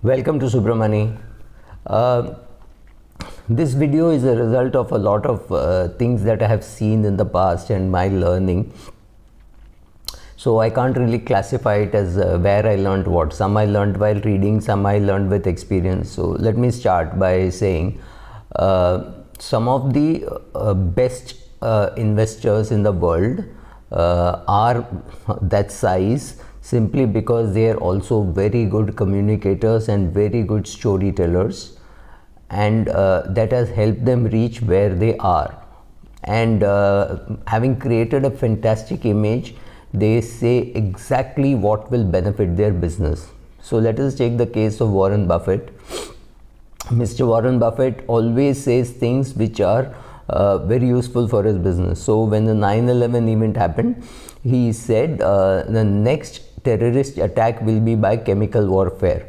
Welcome to Subramani. Uh, this video is a result of a lot of things that I have seen in the past and my learning. So I can't really classify it as where I learned what. Some I learned while reading, some I learned with experience. So let me start by saying some of the best investors in the world are that size simply because they are also very good communicators and very good storytellers, and that has helped them reach where they are. And having created a fantastic image, they say exactly what will benefit their business. So let us take the case of Warren Buffett. Mr. Warren Buffett always says things which are very useful for his business. So when the 9/11 event happened, he said the next terrorist attack will be by chemical warfare.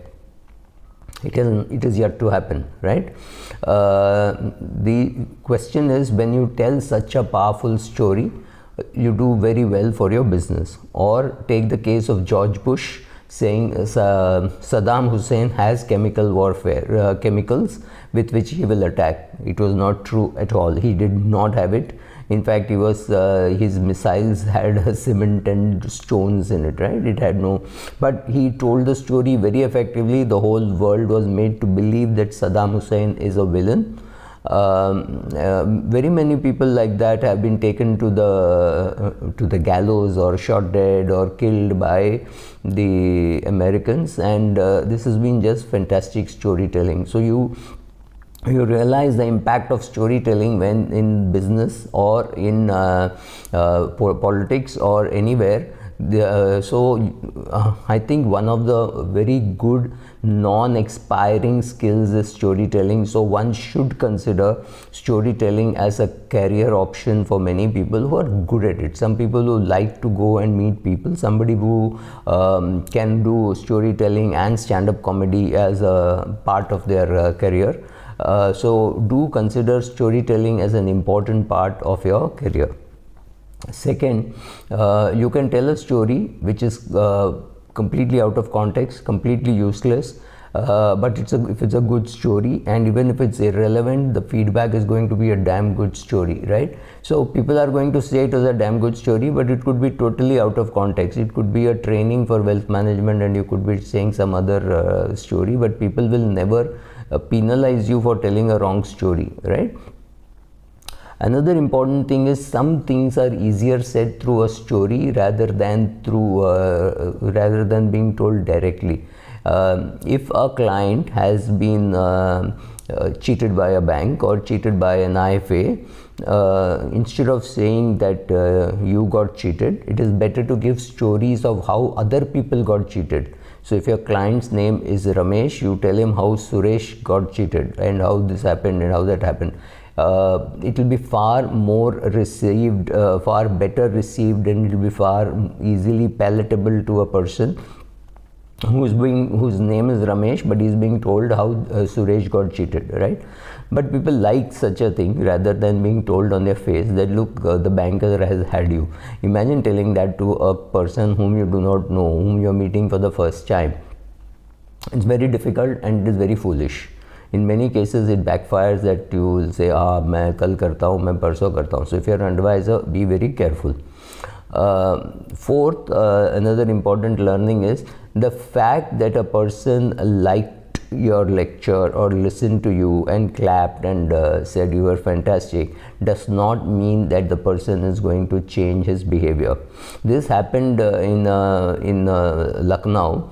It is yet to happen, right? The question is, when you tell such a powerful story, you do very well for your business. Or take the case of George Bush saying Saddam Hussein has chemical warfare, chemicals with which he will attack. It was not true at all. He did not have it. In fact, his missiles had cement and stones in it, right? It had no, but he told the story very effectively. The whole world was made to believe that Saddam Hussein is a villain. Very many people like that have been taken to the gallows or shot dead or killed by the Americans, and this has been just fantastic storytelling. So you realize the impact of storytelling when in business or in politics or anywhere. I think one of the very good non-expiring skills is storytelling. So one should consider storytelling as a career option for many people who are good at it. Some people who like to go and meet people, somebody who can do storytelling and stand-up comedy as a part of their career. So do consider storytelling as an important part of your career. Second, you can tell a story which is completely out of context, completely useless, but if it's a good story, and even if it's irrelevant, the feedback is going to be a damn good story, right? So people are going to say it was a damn good story, but it could be totally out of context. It could be a training for wealth management and you could be saying some other story, but people will never penalize you for telling a wrong story, right? Another important thing is some things are easier said through a story rather than being told directly. If a client has been cheated by a bank or cheated by an IFA, instead of saying that you got cheated, it is better to give stories of how other people got cheated. So if your client's name is Ramesh, you tell him how Suresh got cheated and how this happened and how that happened. It will be far more received, far better received, and it will be far easily palatable to a person whose name is Ramesh, but he's being told how Suresh got cheated, right? But people like such a thing rather than being told on their face that look, the banker has had you. Imagine telling that to a person whom you do not know, whom you are meeting for the first time. It's very difficult and it is very foolish. In many cases, it backfires that you will say, मैं कल करता हूँ, मैं परसों करता हूँ. So if you're an advisor, be very careful. Fourth, another important learning is the fact that a person liked your lecture or listened to you and clapped and said you were fantastic does not mean that the person is going to change his behavior. This happened in Lucknow,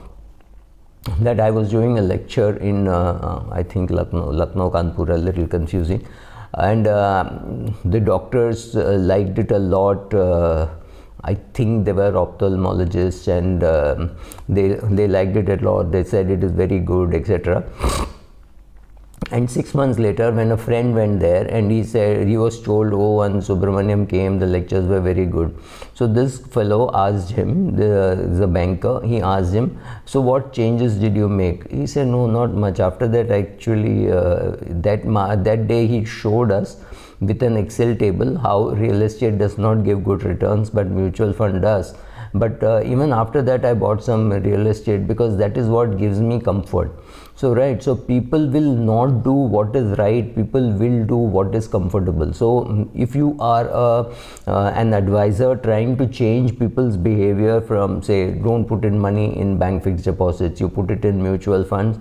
that I was doing a lecture in I think Lucknow, Kanpur, a little confusing, and the doctors liked it a lot. I think they were ophthalmologists, and they liked it a lot. They said it is very good, etc. And 6 months later, when a friend went there and he said, he was told, oh, and Subramaniam came, the lectures were very good. So this fellow asked him, the banker, he asked him, so what changes did you make? He said, no, not much. After that, actually, that day he showed us with an Excel table how real estate does not give good returns, but mutual fund does. But even after that I bought some real estate, because that is what gives me comfort. So right, so people will not do what is right, people will do what is comfortable. So if you are an advisor trying to change people's behavior from, say, don't put in money in bank fixed deposits, you put it in mutual funds,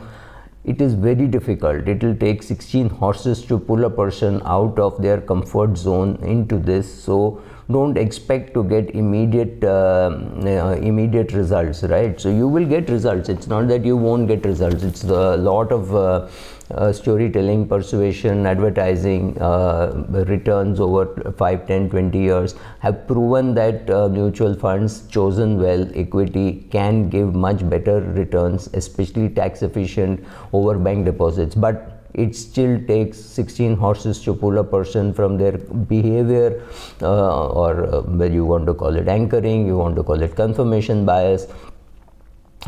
it is very difficult. It will take 16 horses to pull a person out of their comfort zone into this. So don't expect to get immediate results, right? So you will get results. It's not that you won't get results. It's a lot of storytelling, persuasion, advertising, returns over 5, 10, 20 years have proven that mutual funds chosen well, equity, can give much better returns, especially tax efficient over bank deposits. But it still takes 16 horses to pull a person from their behavior, or whether you want to call it anchoring, you want to call it confirmation bias.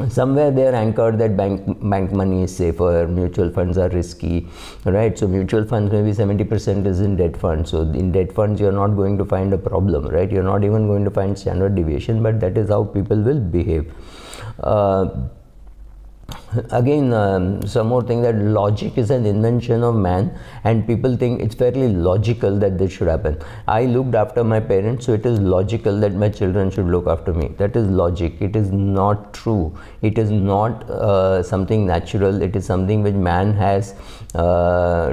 Somewhere they are anchored that bank money is safer, mutual funds are risky, right? So mutual funds, maybe 70% is in debt funds. So in debt funds you're not going to find a problem, right? You're not even going to find standard deviation, but that is how people will behave. Again, some more thing, that logic is an invention of man, and people think it's fairly logical that this should happen. I looked after my parents, so it is logical that my children should look after me. That is logic. It is not true. It is not something natural. It is something which man has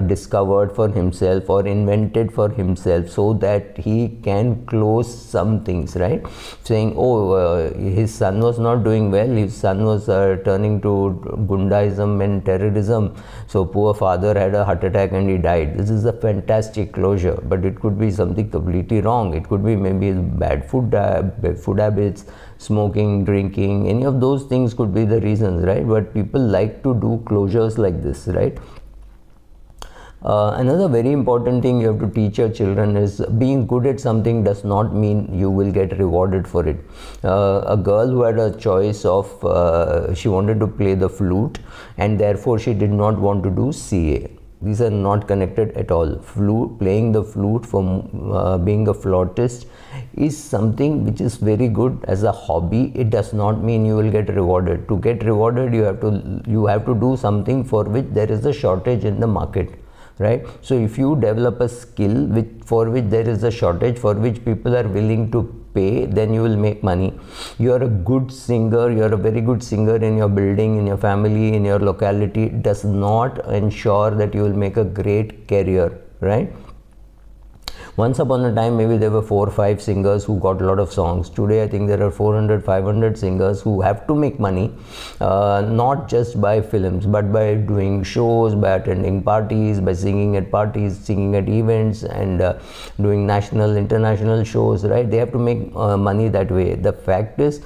discovered for himself or invented for himself, so that he can close some things, right? Saying, oh, his son was not doing well, his son was turning to Gundaism and terrorism, so poor father had a heart attack and he died. This is a fantastic closure, but it could be something completely wrong. It could be maybe bad food habits, smoking, drinking, any of those things could be the reasons, right? But people like to do closures like this, right? Another very important thing you have to teach your children is being good at something does not mean you will get rewarded for it. A girl who had a choice of, she wanted to play the flute and therefore she did not want to do CA. These are not connected at all. Playing the flute, for being a flautist, is something which is very good as a hobby. It does not mean you will get rewarded. To get rewarded, you have to do something for which there is a shortage in the market, right? So if you develop a skill for which there is a shortage, for which people are willing to pay, then you will make money. You are a good singer, you are a very good singer in your building, in your family, in your locality. It does not ensure that you will make a great career, right? Once upon a time, maybe there were 4 or 5 singers who got a lot of songs. Today, I think there are 400, 500 singers who have to make money, not just by films, but by doing shows, by attending parties, by singing at parties, singing at events, and doing national, international shows, right? They have to make money that way. The fact is,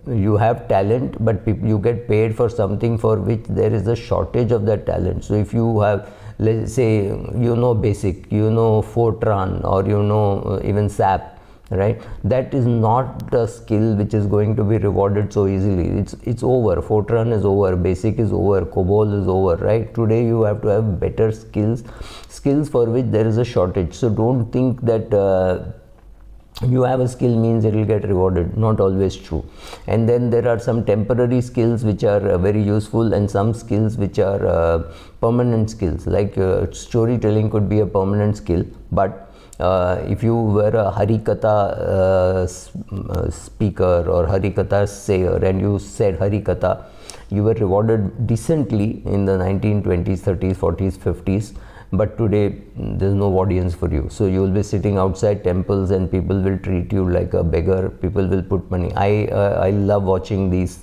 you have talent, but you get paid for something for which there is a shortage of that talent. So if you have, let's say, you know Basic, you know Fortran, or you know even SAP, right? That is not the skill which is going to be rewarded so easily. It's over. Fortran is over, Basic is over, COBOL is over, right? Today you have to have better skills for which there is a shortage. So don't think that you have a skill means it will get rewarded. Not always true. And then there are some temporary skills which are very useful, and some skills which are permanent skills, like storytelling could be a permanent skill. But if you were a Harikatha speaker or Harikatha sayer and you said Harikatha, you were rewarded decently in the 1920s, 30s, 40s, 50s. But today there's no audience for you, so you will be sitting outside temples and people will treat you like a beggar. People will put money. I love watching these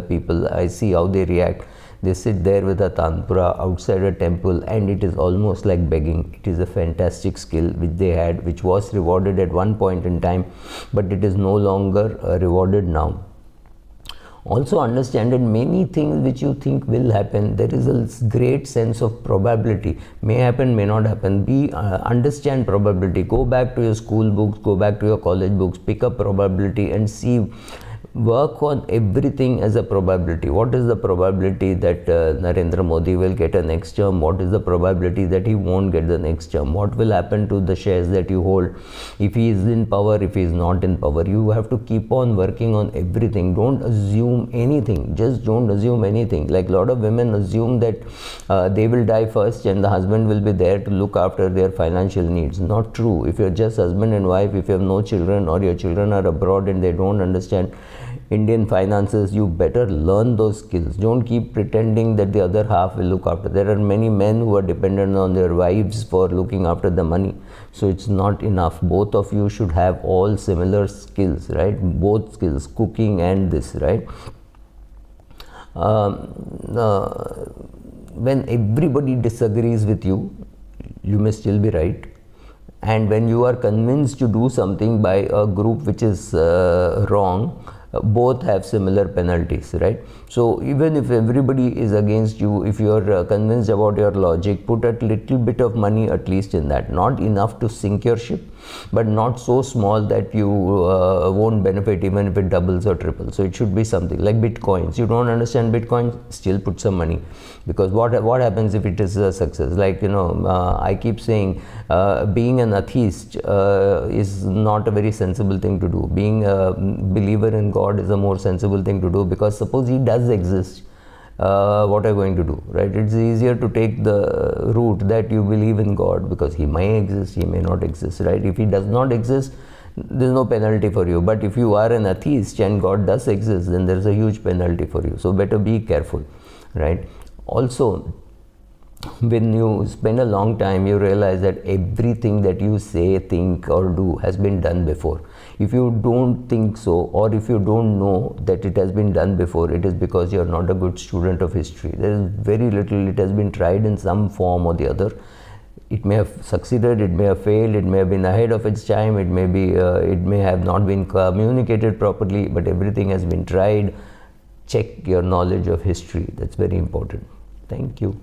people. I see how they react. They sit there with a tanpura outside a temple, and it is almost like begging. It is a fantastic skill which they had, which was rewarded at one point in time, but it is no longer rewarded now. Also understand that many things which you think will happen, there is a great sense of probability. May happen, may not happen. Understand probability. Go back to your school books, go back to your college books, pick up probability and see work on everything as a probability. What is the probability that Narendra Modi will get a next term? What is the probability that he won't get the next term? What will happen to the shares that you hold if he is in power, if he is not in power? You have to keep on working on everything. Don't assume anything. Just don't assume anything. Like a lot of women assume that they will die first and the husband will be there to look after their financial needs. Not true. If you're just husband and wife, if you have no children or your children are abroad and they don't understand Indian finances, you better learn those skills. Don't keep pretending that the other half will look after. There are many men who are dependent on their wives for looking after the money. So it's not enough. Both of you should have all similar skills, right? Both skills, cooking and this, right? When everybody disagrees with you, you may still be right. And when you are convinced to do something by a group which is wrong, both have similar penalties, right? So even if everybody is against you, if you are convinced about your logic, put a little bit of money at least in that. Not enough to sink your ship, but not so small that you won't benefit even if it doubles or triples. So it should be something like Bitcoins. You don't understand Bitcoin, still put some money, because what happens if it is a success? Like, you know, I keep saying being an atheist is not a very sensible thing to do. Being a believer in God is a more sensible thing to do, because suppose he does exist, what are you going to do, right? It's easier to take the route that you believe in God, because he may exist, he may not exist, right? If he does not exist, there's no penalty for you. But if you are an atheist and God does exist, then there's a huge penalty for you. So better be careful, right? Also, when you spend a long time, you realize that everything that you say, think or do has been done before. If you don't think so, or if you don't know that it has been done before, it is because you are not a good student of history. There is very little. It has been tried in some form or the other. It may have succeeded, it may have failed, it may have been ahead of its time, it may have not been communicated properly, but everything has been tried. Check your knowledge of history. That's very important. Thank you.